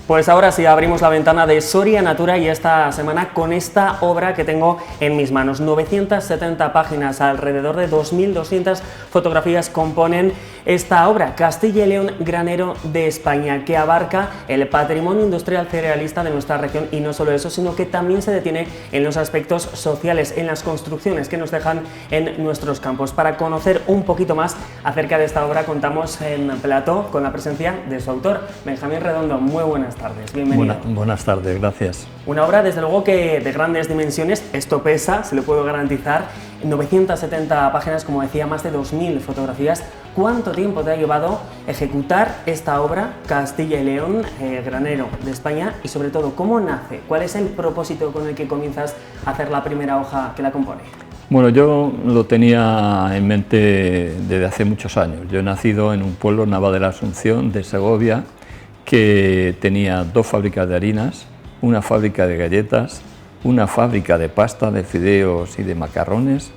Pues ahora sí, abrimos la ventana de Soria Natura y esta semana con esta obra que tengo en mis manos. 970 páginas, alrededor de 2.200 fotografías componen esta obra, Castilla y León, granero de España, que abarca el patrimonio industrial cerealista de nuestra región y no solo eso, sino que también se detiene en los aspectos sociales, en las construcciones que nos dejan en nuestros campos. Para conocer un poquito más acerca de esta obra contamos en plató con la presencia de su autor, Benjamín Redondo. Muy buenas tardes, bienvenido. Buenas tardes, gracias. Una obra desde luego que de grandes dimensiones, esto pesa, se lo puedo garantizar, 970 páginas, como decía, más de 2.000 fotografías. ¿Cuánto tiempo te ha llevado ejecutar esta obra, Castilla y León, granero de España, y sobre todo, cómo nace? ¿Cuál es el propósito con el que comienzas a hacer la primera hoja que la compone? Bueno, yo lo tenía en mente desde hace muchos años. Yo he nacido en un pueblo, Nava de la Asunción, de Segovia, que tenía 2 fábricas de harinas, una fábrica de galletas, una fábrica de pasta, de fideos y de macarrones,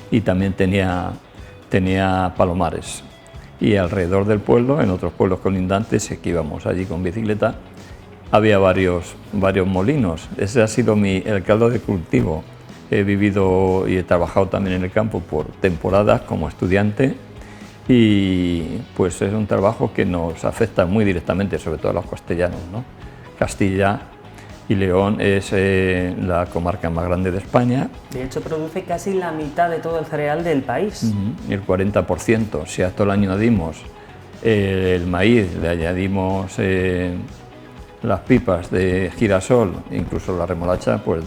y también tenía palomares. Y alrededor del pueblo, en otros pueblos colindantes, que íbamos allí con bicicleta, había varios molinos. Ese ha sido el caldo de cultivo. He vivido y he trabajado también en el campo por temporadas como estudiante, y pues es un trabajo que nos afecta muy directamente, sobre todo a los castellanos, ¿no? Castilla y León es la comarca más grande de España. De hecho, produce casi la mitad de todo el cereal del país. El 40%. Si a esto le añadimos el maíz, le añadimos las pipas de girasol, incluso la remolacha, pues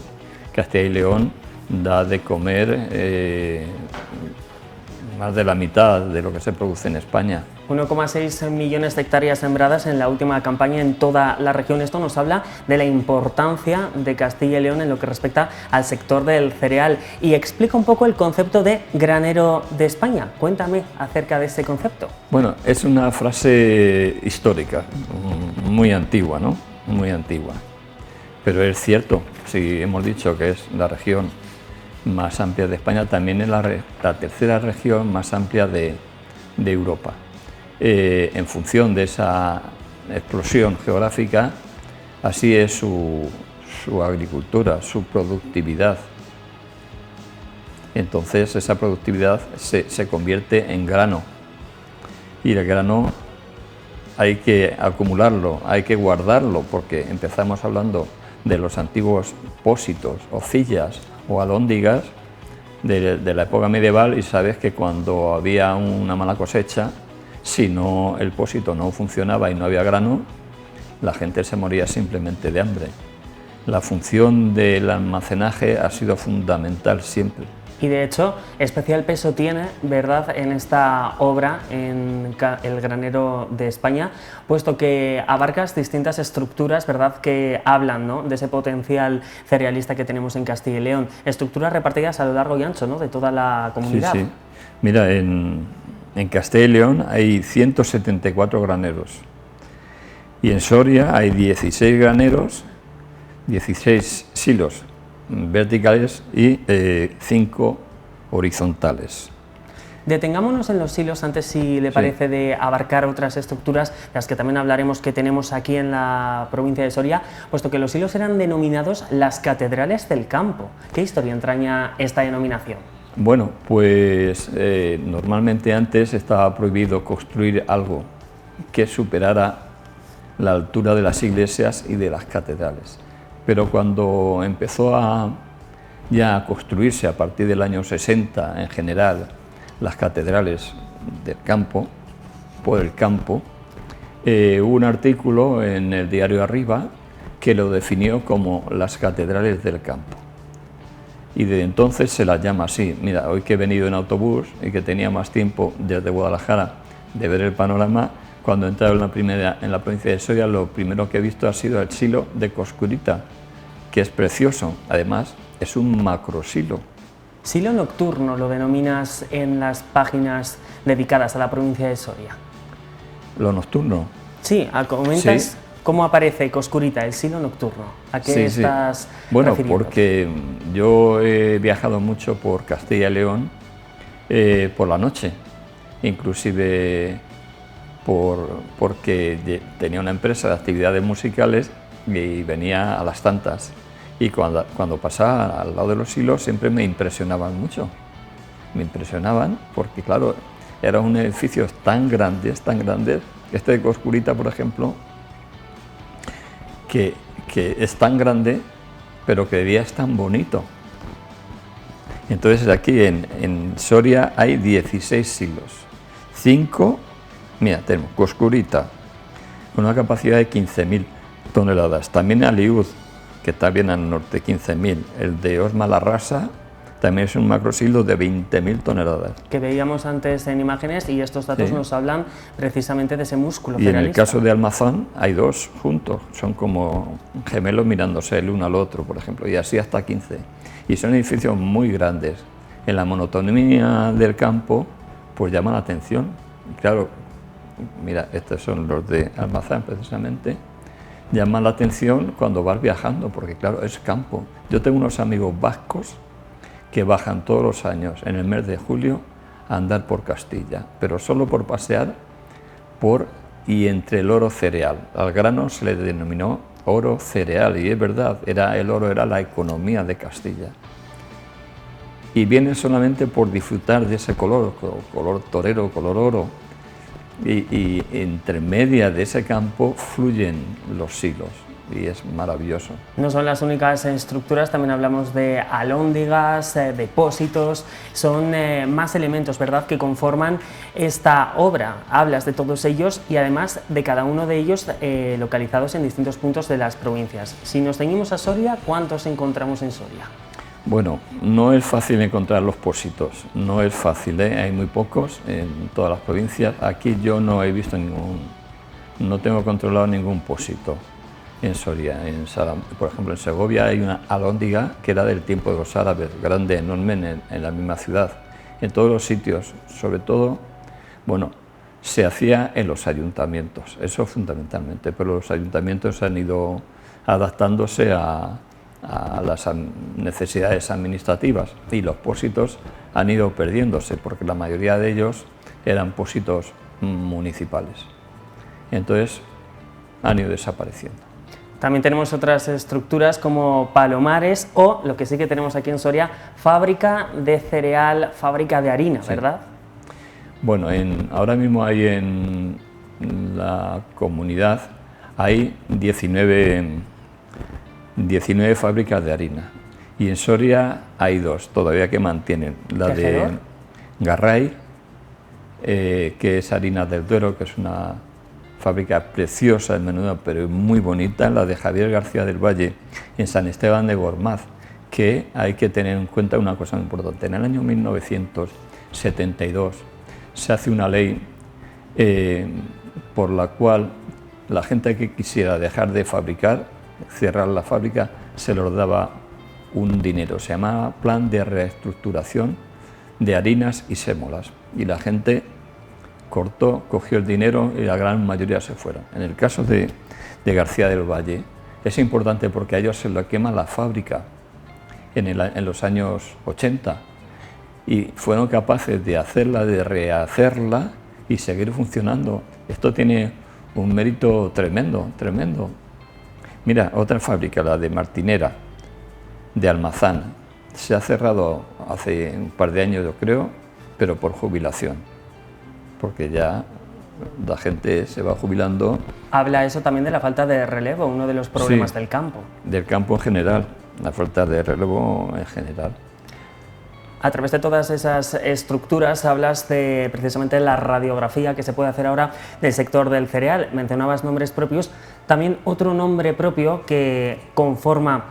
Castilla y León da de comer más de la mitad de lo que se produce en España. 1,6 millones de hectáreas sembradas en la última campaña en toda la región. Esto nos habla de la importancia de Castilla y León en lo que respecta al sector del cereal y explica un poco el concepto de granero de España. Cuéntame acerca de ese concepto. Bueno, es una frase histórica, muy antigua, ¿no? Muy antigua. Pero es cierto, si hemos dicho que es la región más amplia de España, también es la tercera región más amplia de Europa. En función de esa explosión geográfica, así es su agricultura, su productividad. Entonces esa productividad se convierte en grano, y el grano hay que acumularlo, hay que guardarlo, porque empezamos hablando de los antiguos pósitos, hocillas o alhóndigas de la época medieval, y sabes que cuando había una mala cosecha, si no, el pósito no funcionaba y no había grano, la gente se moría simplemente de hambre. La función del almacenaje ha sido fundamental siempre. Y de hecho, especial peso tiene, ¿verdad?, en esta obra, en el granero de España, puesto que abarcas distintas estructuras, ¿verdad?, que hablan, ¿no?, de ese potencial cerealista que tenemos en Castilla y León. Estructuras repartidas a lo largo y ancho, ¿no?, de toda la comunidad. Sí, sí. Mira, en Castilla y León hay 174 graneros, y en Soria hay 16 graneros, 16 silos verticales y 5 horizontales. Detengámonos en los silos antes, si le parece, de abarcar otras estructuras, de las que también hablaremos, que tenemos aquí en la provincia de Soria, puesto que los silos eran denominados las catedrales del campo. ¿Qué historia entraña esta denominación? Bueno, pues normalmente antes estaba prohibido construir algo que superara la altura de las iglesias y de las catedrales. Pero cuando empezó ya a construirse a partir del año 60 en general las catedrales del campo, por el campo, hubo un artículo en el diario Arriba que lo definió como las catedrales del campo. Y desde entonces se las llama así. Mira, hoy que he venido en autobús y que tenía más tiempo desde Guadalajara de ver el panorama, cuando he entrado en la provincia de Soria, lo primero que he visto ha sido el silo de Coscurita, que es precioso. Además, es un macrosilo. Silo nocturno lo denominas en las páginas dedicadas a la provincia de Soria. ¿Lo nocturno? Sí, comentas. Sí. ¿Cómo aparece Coscurita, el silo nocturno? ¿A qué estás Bueno, refiriendo? porque yo he viajado mucho por Castilla y León por la noche, inclusive porque tenía una empresa de actividades musicales y venía a las tantas. Y cuando pasaba al lado de los silos siempre me impresionaban mucho. Me impresionaban porque, claro, eran unos edificios tan grandes, este de Coscurita, por ejemplo, que es tan grande, pero que de día es tan bonito. Entonces aquí en Soria hay 16 silos, 5, mira, tenemos Coscurita, con una capacidad de 15.000 toneladas, también Aliud, que está bien al norte, 15.000, el de Osma la Rasa, también es un macrosilo de 20.000 toneladas. Que veíamos antes en imágenes y estos datos nos hablan precisamente de ese músculo y cerealista. En el caso de Almazán hay 2 juntos, son como gemelos mirándose el uno al otro, por ejemplo, y así hasta 15. Y son edificios muy grandes. En la monotonía del campo, pues llama la atención. Claro, mira, estos son los de Almazán precisamente, llaman la atención cuando vas viajando, porque claro, es campo. Yo tengo unos amigos vascos que bajan todos los años en el mes de julio a andar por Castilla, pero solo por pasear y entre el oro cereal. Al grano se le denominó oro cereal, y es verdad, el oro era la economía de Castilla. Y vienen solamente por disfrutar de ese color torero, color oro, y entre media de ese campo fluyen los silos. Y es maravilloso. No son las únicas estructuras, también hablamos de alhóndigas, depósitos, son más elementos, ¿verdad?, que conforman esta obra. Hablas de todos ellos y además de cada uno de ellos localizados en distintos puntos de las provincias. Si nos ceñimos a Soria, ¿cuántos encontramos en Soria? Bueno, no es fácil encontrar los pósitos, no es fácil, hay muy pocos en todas las provincias. Aquí yo no he visto no tengo controlado ningún pósito. En Soria, por ejemplo en Segovia hay una alhóndiga que era del tiempo de los árabes, grande, enorme en la misma ciudad. En todos los sitios, sobre todo, bueno, se hacía en los ayuntamientos, eso fundamentalmente, pero los ayuntamientos han ido adaptándose a las necesidades administrativas y los pósitos han ido perdiéndose porque la mayoría de ellos eran pósitos municipales. Entonces han ido desapareciendo. También tenemos otras estructuras como palomares o, lo que sí que tenemos aquí en Soria, fábrica de cereal, fábrica de harina, sí, ¿verdad? Bueno, ahora mismo hay en la comunidad hay 19 fábricas de harina y en Soria hay 2 todavía que mantienen, la de Garray, que es harina del Duero, que es una fábrica preciosa en Menuda, pero muy bonita, la de Javier García del Valle en San Esteban de Gormaz, que hay que tener en cuenta una cosa muy importante. En el año 1972 se hace una ley por la cual la gente que quisiera dejar de fabricar, cerrar la fábrica, se les daba un dinero, se llamaba Plan de Reestructuración de Harinas y Sémolas, y la gente cortó, cogió el dinero y la gran mayoría se fueron. En el caso de García del Valle es importante porque a ellos se lo quema la fábrica en los años 80 y fueron capaces de hacerla, de rehacerla y seguir funcionando. Esto tiene un mérito tremendo, tremendo. Mira, otra fábrica, la de Martinera, de Almazán, se ha cerrado hace un par de años, yo creo, pero por jubilación, porque ya la gente se va jubilando. Habla eso también de la falta de relevo, uno de los problemas del campo. Del campo en general, la falta de relevo en general. A través de todas esas estructuras hablas de precisamente la radiografía que se puede hacer ahora del sector del cereal. Mencionabas nombres propios, también otro nombre propio que conforma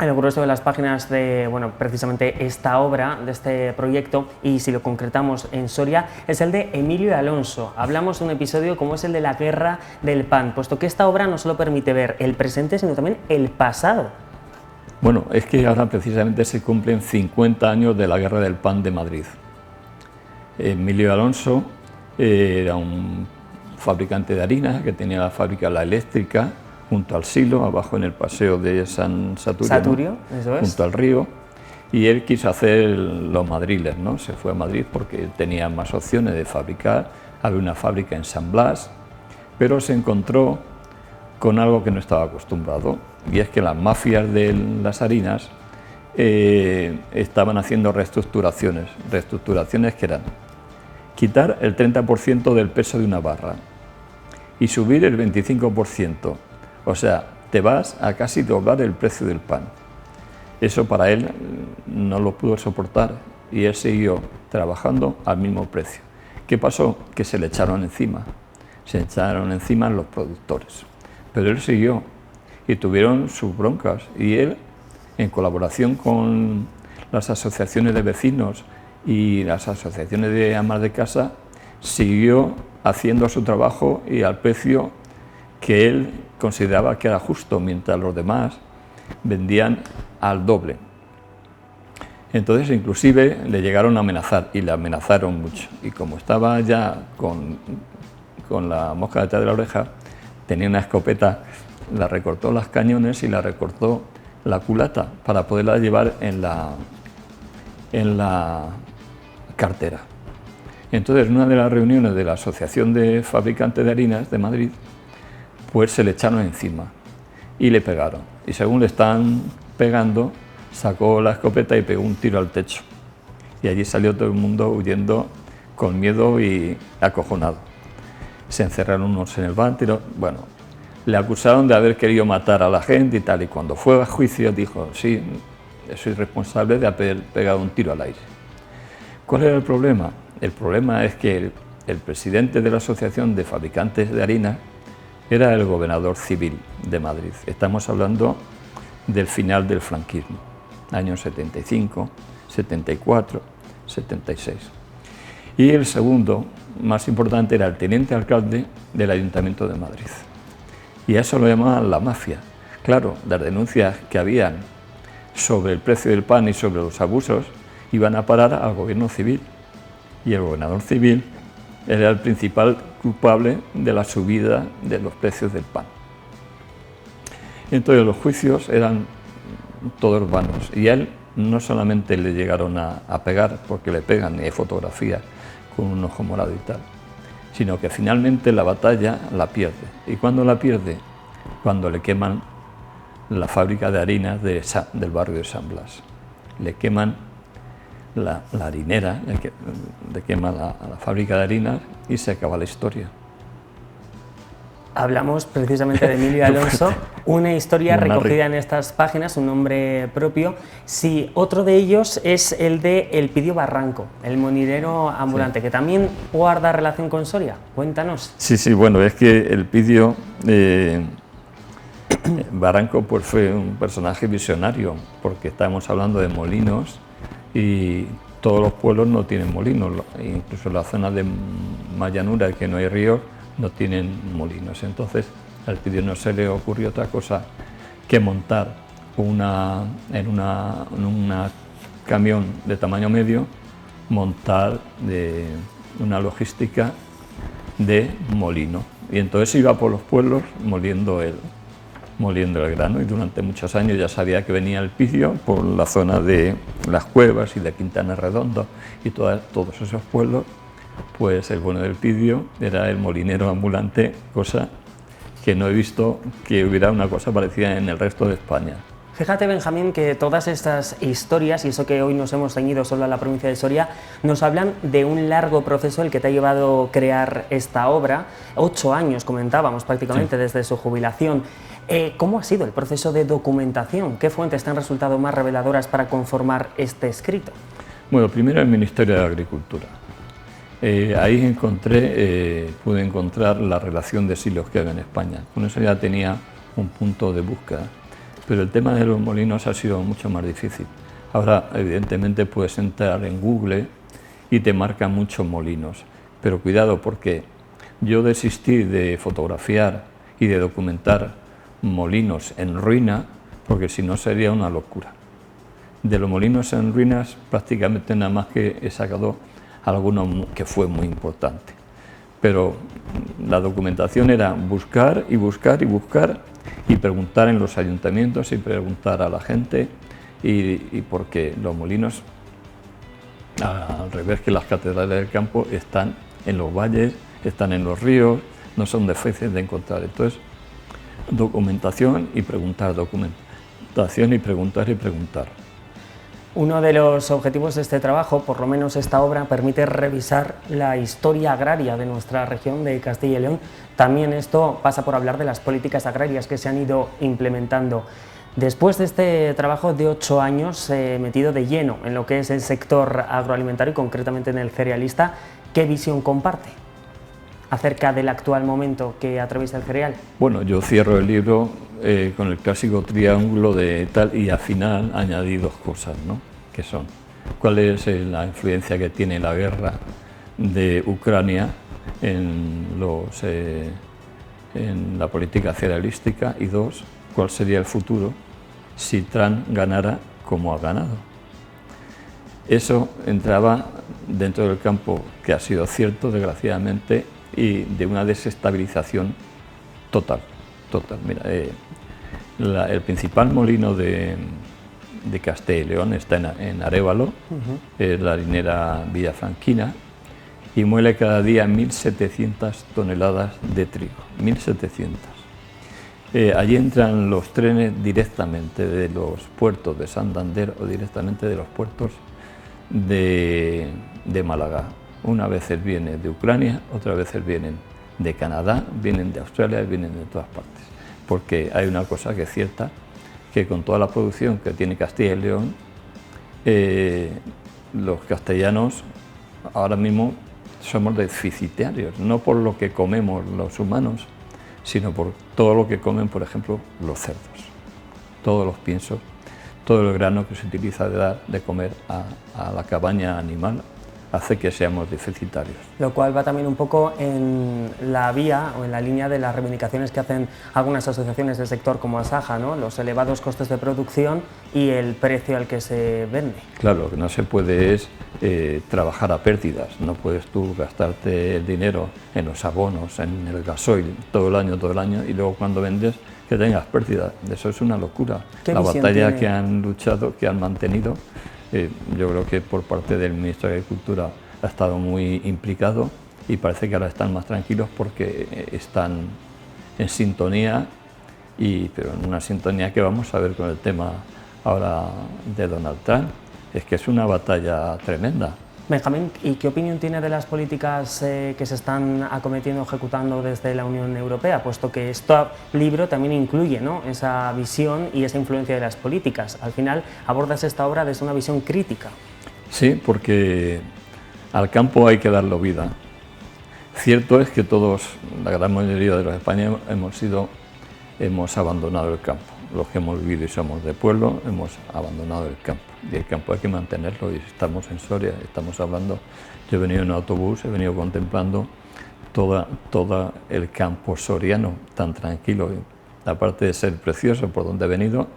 el grueso de las páginas de, bueno, precisamente esta obra, de este proyecto, y si lo concretamos en Soria, es el de Emilio Alonso. Hablamos de un episodio como es el de la Guerra del Pan, puesto que esta obra no solo permite ver el presente, sino también el pasado. Bueno, es que ahora precisamente se cumplen 50 años de la Guerra del Pan de Madrid. Emilio Alonso era un fabricante de harina que tenía la fábrica La Eléctrica, junto al silo, abajo en el paseo de San Saturio, ¿no? Eso es. Junto al río, y él quiso hacer los madriles, ¿no? Se fue a Madrid porque tenía más opciones de fabricar. Había una fábrica en San Blas, pero se encontró con algo que no estaba acostumbrado, y es que las mafias de las harinas estaban haciendo reestructuraciones que eran quitar el 30% del peso de una barra y subir el 25%, o sea, te vas a casi doblar el precio del pan. Eso para él no lo pudo soportar y él siguió trabajando al mismo precio. ¿Qué pasó? Que se le echaron encima los productores, pero él siguió y tuvieron sus broncas, y él, en colaboración con las asociaciones de vecinos y las asociaciones de amas de casa, siguió haciendo su trabajo y al precio que él consideraba que era justo, mientras los demás vendían al doble. Entonces inclusive le llegaron a amenazar, y le amenazaron mucho, y como estaba ya con la mosca detrás de la oreja, tenía una escopeta, la recortó los cañones y la recortó la culata para poderla llevar en la cartera. Entonces, en una de las reuniones de la Asociación de Fabricantes de Harinas de Madrid, pues se le echaron encima y le pegaron. Y según le están pegando, sacó la escopeta y pegó un tiro al techo. Y allí salió todo el mundo huyendo con miedo y acojonado. Se encerraron unos en el vántiro. Bueno, le acusaron de haber querido matar a la gente y tal. Y cuando fue a juicio dijo, sí, soy responsable de haber pegado un tiro al aire. ¿Cuál era el problema? El problema es que el presidente de la Asociación de Fabricantes de Harinas era el gobernador civil de Madrid. Estamos hablando del final del franquismo, años 75, 74, 76. Y el segundo, más importante, era el teniente alcalde del Ayuntamiento de Madrid. Y a eso lo llamaban la mafia. Claro, las denuncias que habían sobre el precio del pan y sobre los abusos iban a parar al gobierno civil. Y el gobernador civil era el principal culpable de la subida de los precios del pan. Entonces los juicios eran todos vanos, y a él no solamente le llegaron a pegar, porque le pegan y hay fotografías con un ojo morado y tal, sino que finalmente la batalla la pierde. ¿Y cuándo la pierde? Cuando le queman la fábrica de harinas del barrio de San Blas. Le queman la harinera, le queman la fábrica de harinas y se acaba la historia. Hablamos precisamente de Emilio Alonso, una historia recogida en estas páginas, un nombre propio. Sí, otro de ellos es el de Elpidio Barranco, el molinero ambulante, sí, que también guarda relación con Soria. Cuéntanos. Sí, bueno, es que Elpidio Barranco pues fue un personaje visionario, porque estamos hablando de molinos y todos los pueblos no tienen molinos, incluso en la zona de más llanura, que no hay ríos, no tienen molinos. Entonces al Elpidio no se le ocurrió otra cosa que montar en un camión de tamaño medio, montar una logística de molino. Y entonces iba por los pueblos moliendo el grano, y durante muchos años ya sabía que venía Elpidio por la zona de Las Cuevas y de Quintana Redondo y todos esos pueblos. Pues el bueno del Elpidio era el molinero ambulante, cosa que no he visto que hubiera una cosa parecida en el resto de España. Fíjate, Benjamín, que todas estas historias, y eso que hoy nos hemos ceñido solo a la provincia de Soria, nos hablan de un largo proceso el que te ha llevado a crear esta obra, 8 años comentábamos prácticamente, sí, desde su jubilación. ¿Cómo ha sido el proceso de documentación? ¿Qué fuentes te han resultado más reveladoras para conformar este escrito? Bueno, primero el Ministerio de Agricultura. Ahí pude encontrar la relación de silos que había en España. Con eso ya tenía un punto de búsqueda, pero el tema de los molinos ha sido mucho más difícil. Ahora, evidentemente, puedes entrar en Google y te marcan muchos molinos, pero cuidado, porque yo desistí de fotografiar y de documentar molinos en ruina, porque si no sería una locura. De los molinos en ruinas prácticamente nada más que he sacado alguno que fue muy importante, pero la documentación era buscar y buscar y buscar y preguntar en los ayuntamientos y preguntar a la gente, y porque los molinos, al revés que las catedrales del campo, están en los valles, están en los ríos, no son difíciles de encontrar. Entonces, documentación y preguntar, documentación y preguntar y preguntar. Uno de los objetivos de este trabajo, por lo menos esta obra, permite revisar la historia agraria de nuestra región de Castilla y León. También esto pasa por hablar de las políticas agrarias que se han ido implementando. Después de este trabajo de 8 años metido de lleno en lo que es el sector agroalimentario y concretamente en el cerealista, ¿qué visión comparte acerca del actual momento que atraviesa el cereal? Bueno, yo cierro el libro con el clásico triángulo de tal, y al final añadí 2 cosas, ¿no? Que son, ¿cuál es la influencia que tiene la guerra de Ucrania en la política cerealística? Y 2, ¿cuál sería el futuro si Trump ganara como ha ganado? Eso entraba dentro del campo que ha sido cierto, desgraciadamente, y de una desestabilización total. Mira, el principal molino de Castilla y León está en Arévalo, es la harinera Villafranquina, y muele cada día 1.700 toneladas de trigo, 1.700. Allí entran los trenes directamente de los puertos de Santander o directamente de los puertos de Málaga. Una veces vienen de Ucrania, otras veces vienen de Canadá, vienen de Australia, vienen de todas partes. Porque hay una cosa que es cierta, que con toda la producción que tiene Castilla y León, los castellanos ahora mismo somos deficitarios, no por lo que comemos los humanos, sino por todo lo que comen, por ejemplo, los cerdos, todos los piensos, todo el grano que se utiliza de comer a la cabaña animal, hace que seamos deficitarios. Lo cual va también un poco en la vía o en la línea de las reivindicaciones que hacen algunas asociaciones del sector como Asaja, ¿no? Los elevados costes de producción y el precio al que se vende. Claro, lo que no se puede es trabajar a pérdidas, no puedes tú gastarte el dinero en los abonos, en el gasoil todo el año y luego cuando vendes que tengas pérdidas. Eso es una locura. La batalla que han luchado, que han mantenido, yo creo que por parte del Ministro de Agricultura ha estado muy implicado y parece que ahora están más tranquilos porque están en sintonía, pero en una sintonía que vamos a ver con el tema ahora de Donald Trump. Es que es una batalla tremenda. Benjamín, ¿y qué opinión tiene de las políticas que se están acometiendo, ejecutando desde la Unión Europea? Puesto que este libro también incluye, ¿no?, esa visión y esa influencia de las políticas. Al final abordas esta obra desde una visión crítica. Sí, porque al campo hay que darle vida. Cierto es que todos, la gran mayoría de los españoles, hemos abandonado el campo. Los que hemos vivido y somos de pueblo, hemos abandonado el campo. Y el campo hay que mantenerlo, y estamos en Soria, estamos hablando, yo he venido en autobús, he venido contemplando todo el campo soriano tan tranquilo, aparte de ser precioso por donde he venido,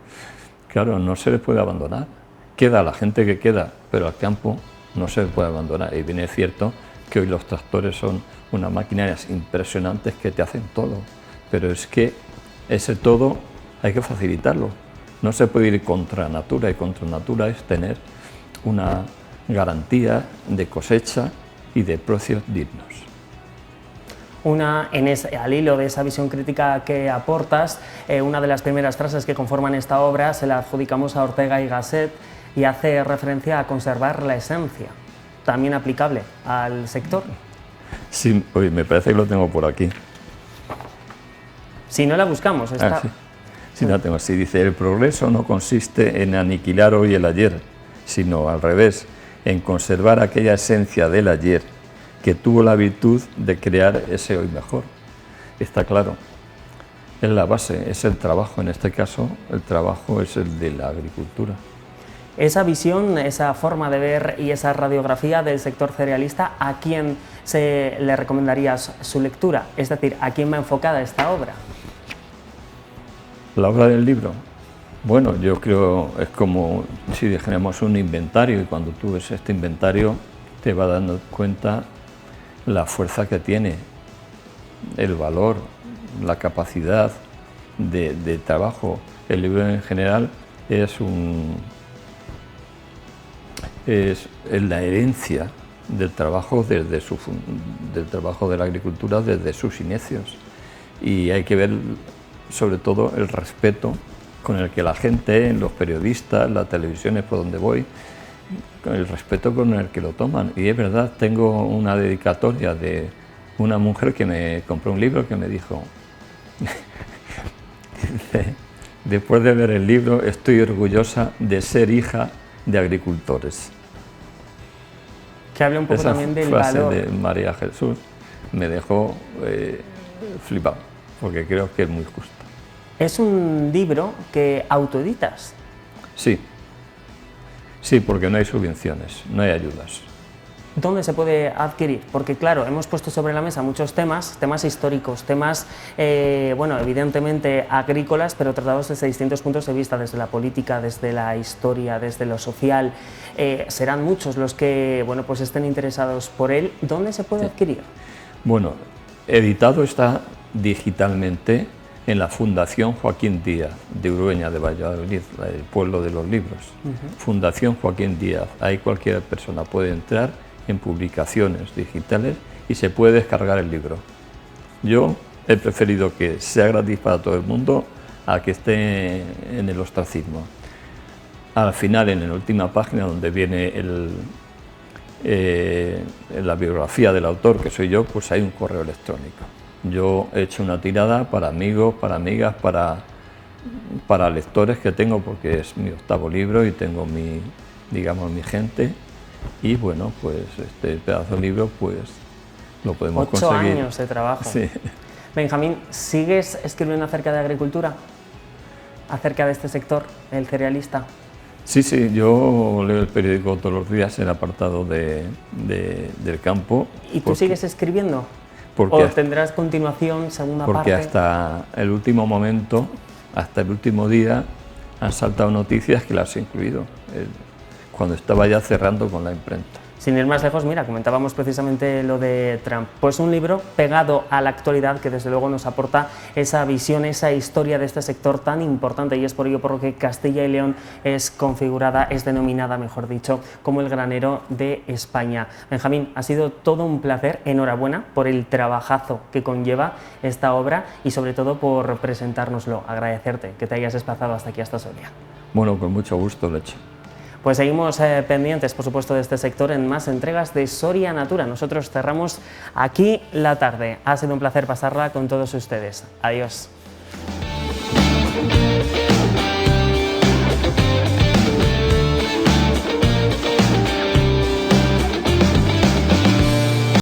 claro, no se le puede abandonar. Queda la gente que queda, pero al campo no se le puede abandonar. Y bien es cierto que hoy los tractores son unas maquinarias impresionantes que te hacen todo, pero es que ese todo hay que facilitarlo. No se puede ir contra natura, y contra natura es tener una garantía de cosecha y de precios dignos. Al hilo de esa visión crítica que aportas, una de las primeras frases que conforman esta obra se la adjudicamos a Ortega y Gasset y hace referencia a conservar la esencia, también aplicable al sector. Sí, oye, me parece que lo tengo por aquí. Si no la buscamos, está... Sí. Sí, la tengo así, dice: el progreso no consiste en aniquilar hoy el ayer, sino al revés, en conservar aquella esencia del ayer que tuvo la virtud de crear ese hoy mejor. Está claro, es la base, es el trabajo, en este caso el trabajo es el de la agricultura. Esa visión, esa forma de ver y esa radiografía del sector cerealista, ¿a quién le recomendarías su lectura? Es decir, ¿a quién va enfocada esta obra? La obra del libro, bueno, yo creo es como si dijéramos un inventario, y cuando tú ves este inventario te vas dando cuenta la fuerza que tiene, el valor, la capacidad de trabajo. El libro en general es la herencia del trabajo del trabajo de la agricultura desde sus inicios. Y hay que ver sobre todo el respeto con el que la gente, los periodistas, las televisiones por donde voy, con el respeto con el que lo toman. Y es verdad, tengo una dedicatoria de una mujer que me compró un libro que me dijo, dice, después de ver el libro estoy orgullosa de ser hija de agricultores. Que hable un poco también del valor. Esa frase de María Jesús me dejó flipado, porque creo que es muy justo. Es un libro que autoeditas. Sí, sí, porque no hay subvenciones, no hay ayudas. ¿Dónde se puede adquirir? Porque claro, hemos puesto sobre la mesa muchos temas históricos, temas, bueno, evidentemente agrícolas, pero tratados desde distintos puntos de vista, desde la política, desde la historia, desde lo social. Serán muchos los que, bueno, pues estén interesados por él. ¿Dónde se puede adquirir? Bueno, editado está digitalmente en la Fundación Joaquín Díaz de Urueña de Valladolid, el pueblo de los libros. Fundación Joaquín Díaz, ahí cualquier persona puede entrar en publicaciones digitales y se puede descargar el libro. Yo he preferido que sea gratis para todo el mundo a que esté en el ostracismo. Al final, en la última página donde viene la biografía del autor, que soy yo, pues hay un correo electrónico. Yo he hecho una tirada para amigos, para amigas, para lectores que tengo, porque es mi 8º libro y tengo mi gente. Y bueno, pues este pedazo de libro pues lo podemos conseguir. 8 años de trabajo. Sí. Benjamín, ¿sigues escribiendo acerca de agricultura? ¿Acerca de este sector, el cerealista? Sí, sí, yo leo el periódico todos los días, el apartado del campo. ¿Y tú sigues escribiendo? ¿O tendrás continuación, segunda parte? Porque hasta el último momento, hasta el último día, han saltado noticias que las he incluido, cuando estaba ya cerrando con la imprenta. Sin ir más lejos, mira, comentábamos precisamente lo de Trump. Pues un libro pegado a la actualidad que desde luego nos aporta esa visión, esa historia de este sector tan importante, y es por ello por lo que Castilla y León es denominada, mejor dicho, como el granero de España. Benjamín, ha sido todo un placer, enhorabuena por el trabajazo que conlleva esta obra y sobre todo por presentárnoslo. Agradecerte que te hayas desplazado hasta aquí, hasta Soria. Bueno, con mucho gusto lo he hecho. Pues seguimos pendientes, por supuesto, de este sector en más entregas de Soria Natura. Nosotros cerramos aquí la tarde. Ha sido un placer pasarla con todos ustedes. Adiós.